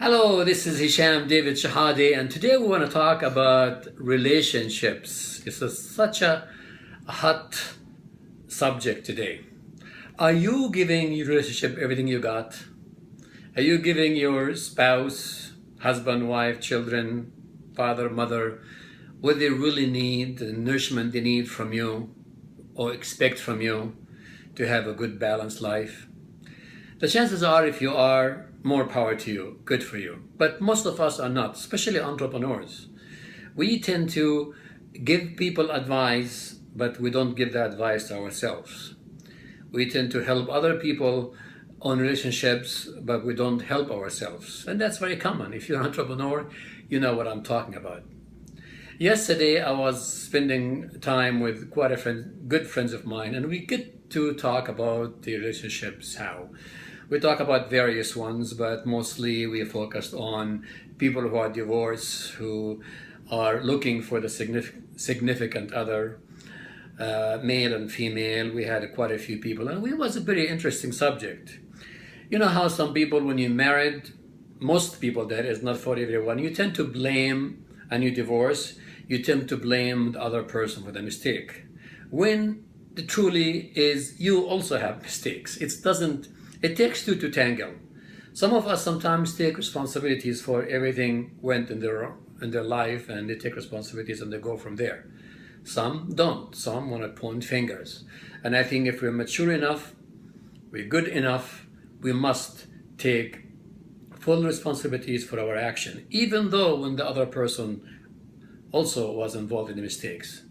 Hello, this is Hisham David Shahade, and today we want to talk about relationships. Such a hot subject today. Are you giving your relationship everything you got? Are you giving your spouse, husband, wife, children, father, mother, what they really need, the nourishment they need from you or expect from you to have a good balanced life? The chances are, if you are, more power to you, good for you. But most of us are not, especially entrepreneurs. We tend to give people advice, but we don't give that advice to ourselves. We tend to help other people on relationships, but we don't help ourselves. And that's very common. If you're an entrepreneur, you know what I'm talking about. Yesterday, I was spending time with quite good friends of mine, and we get to talk about the relationships, how we talk about various ones, but mostly we focused on people who are divorced, who are looking for the significant other, male and female. We had quite a few people, and it was a very interesting subject. You know how some people, when you're married, most people, that is not for everyone, you tend to blame, and you divorce, you tend to blame the other person for the mistake. When the truly is, you also have mistakes. It takes two to tangle. Some of us sometimes take responsibilities for everything went in their life, and they take responsibilities and they go from there. Some don't. Some want to point fingers. And I think if we're mature enough, we're good enough, we must take full responsibilities for our action, even though when the other person also was involved in the mistakes.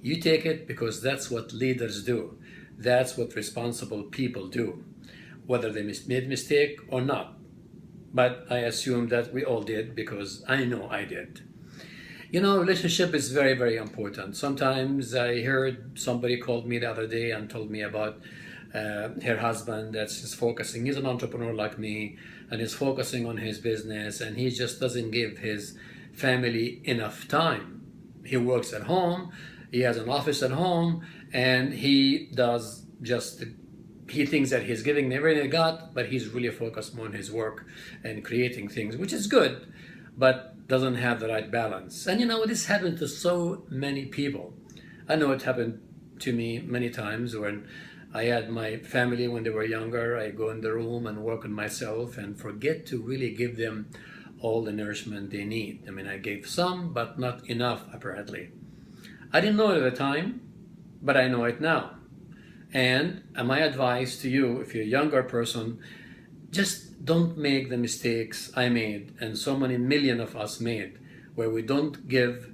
You take it because that's what leaders do. That's what responsible people do, whether they made mistake or not. But I assume that we all did, because I know I did. You know, relationship is very, very important. Sometimes I heard somebody called me the other day and told me about her husband that's just focusing. He's an entrepreneur like me, and he's focusing on his business, and he just doesn't give his family enough time. He works at home, he has an office at home, and he does just he thinks that he's giving everything he got, but he's really focused more on his work and creating things, which is good, but doesn't have the right balance. And you know, this happened to so many people. I know it happened to me many times when I had my family when they were younger. I go in the room and work on myself and forget to really give them all the nourishment they need. I mean, I gave some, but not enough, apparently. I didn't know it at the time, but I know it now. And my advice to you, if you're a younger person, just don't make the mistakes I made and so many million of us made, where we don't give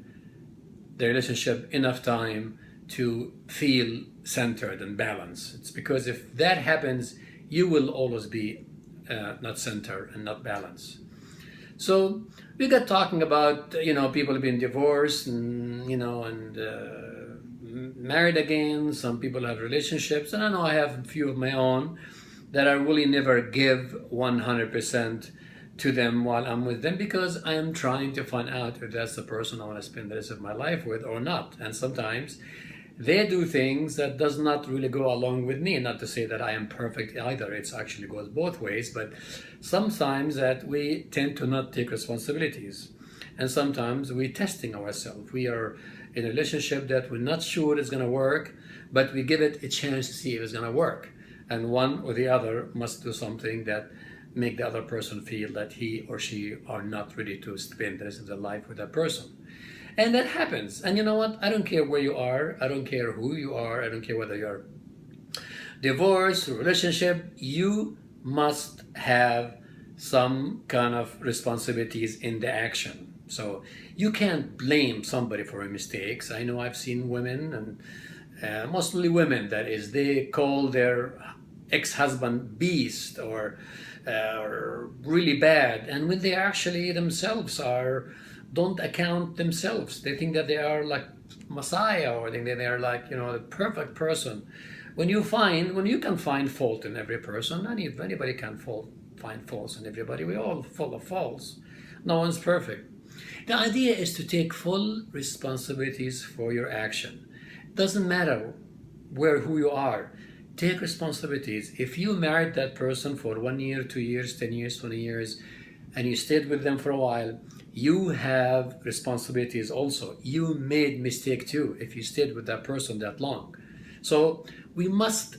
the relationship enough time to feel centered and balanced. It's because if that happens, you will always be not centered and not balanced. So we got talking about, people have been divorced and, married again. Some people have relationships, and I know I have a few of my own that I really never give 100% to them while I'm with them, because I am trying to find out if that's the person I want to spend the rest of my life with or not. And sometimes they do things that does not really go along with me. Not to say that I am perfect either. It actually goes both ways, but sometimes that we tend to not take responsibilities. And sometimes we're testing ourselves. We are in a relationship that we're not sure is going to work, but we give it a chance to see if it's going to work. And one or the other must do something that make the other person feel that he or she are not ready to spend the rest of their life with that person. And that happens. And you know what? I don't care where you are. I don't care who you are. I don't care whether you're divorced or relationship. You must have some kind of responsibilities in the action. So you can't blame somebody for mistakes. I know I've seen women, and mostly women, that is, they call their ex-husband beast or really bad, and when they actually themselves don't account themselves. They think that they are like Messiah, or think that they are like, the perfect person. When you can find fault in every person, and if anybody can find faults in everybody, we're all full of faults. No one's perfect. The idea is to take full responsibilities for your action. It doesn't matter who you are. Take responsibilities. If you married that person for 1 year, 2 years, 10 years, 20 years, and you stayed with them for a while, you have responsibilities also. You made mistake too if you stayed with that person that long. So we must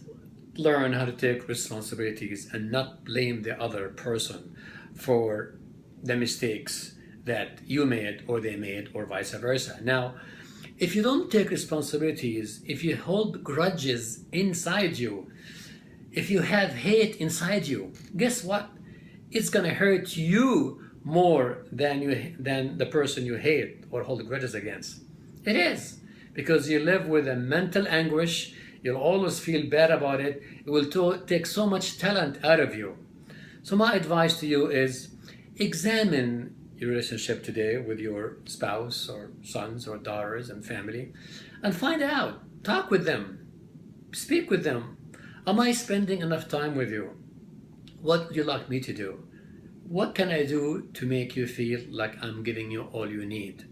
learn how to take responsibilities and not blame the other person for the mistakes that you made or they made, or vice versa. Now, if you don't take responsibilities, if you hold grudges inside you, if you have hate inside you, guess what? It's gonna hurt you more than the person you hate or hold grudges against. It is, because you live with a mental anguish. You'll always feel bad about it. It will take so much talent out of you. So my advice to you is, examine your relationship today with your spouse or sons or daughters and family, and find out. Talk with them. Speak with them. Am I spending enough time with you? What would you like me to do? What can I do to make you feel like I'm giving you all you need?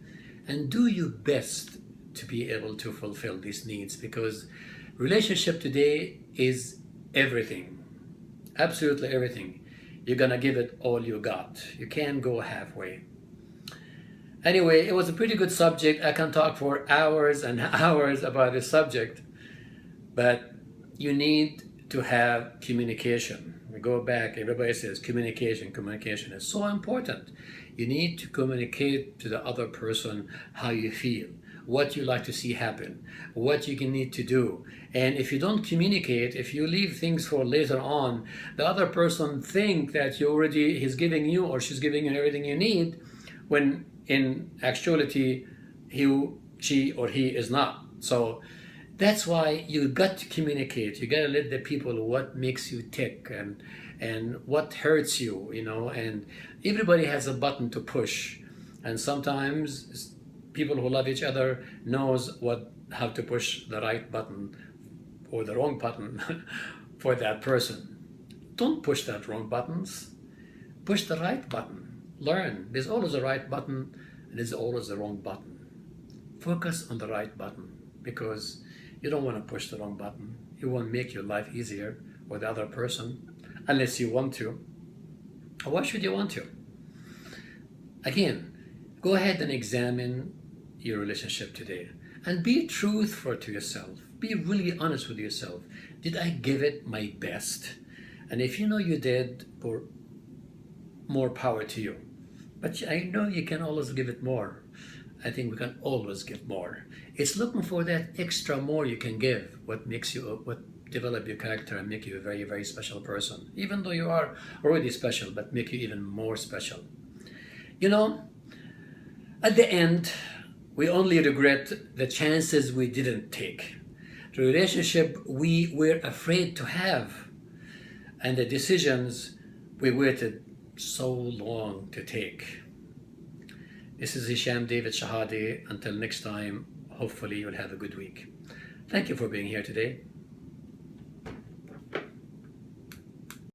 And do your best to be able to fulfill these needs, because relationship today is everything. Absolutely everything. You're gonna give it all you got. You can't go halfway. Anyway, it was a pretty good subject. I can talk for hours and hours about this subject, but you need to have communication. We go back, everybody says communication is so important. You need to communicate to the other person how you feel, what you like to see happen, what you need to do. And if you don't communicate, if you leave things for later on, the other person think that he's giving you or she's giving you everything you need, when in actuality she or he is not. So that's why you got to communicate. You got to let the people what makes you tick and what hurts you, and everybody has a button to push. And sometimes people who love each other knows how to push the right button or the wrong button for that person. Don't push that wrong buttons. Push the right button. Learn. There's always a right button and there's always a wrong button. Focus on the right button, because you don't want to push the wrong button. You won't make your life easier for the other person unless you want to. Why should you want to? Again, go ahead and examine your relationship today and be truthful to yourself. Be really honest with yourself. Did I give it my best? And if you know you did, more power to you. But I know you can always give it more. I think we can always give more. It's looking for that extra more you can give, what develop your character and make you a very, very special person. Even though you are already special, but make you even more special. At the end, we only regret the chances we didn't take, the relationship we were afraid to have, and the decisions we waited so long to take. This is Hisham David Shahade. Until next time, hopefully you'll have a good week. Thank you for being here today.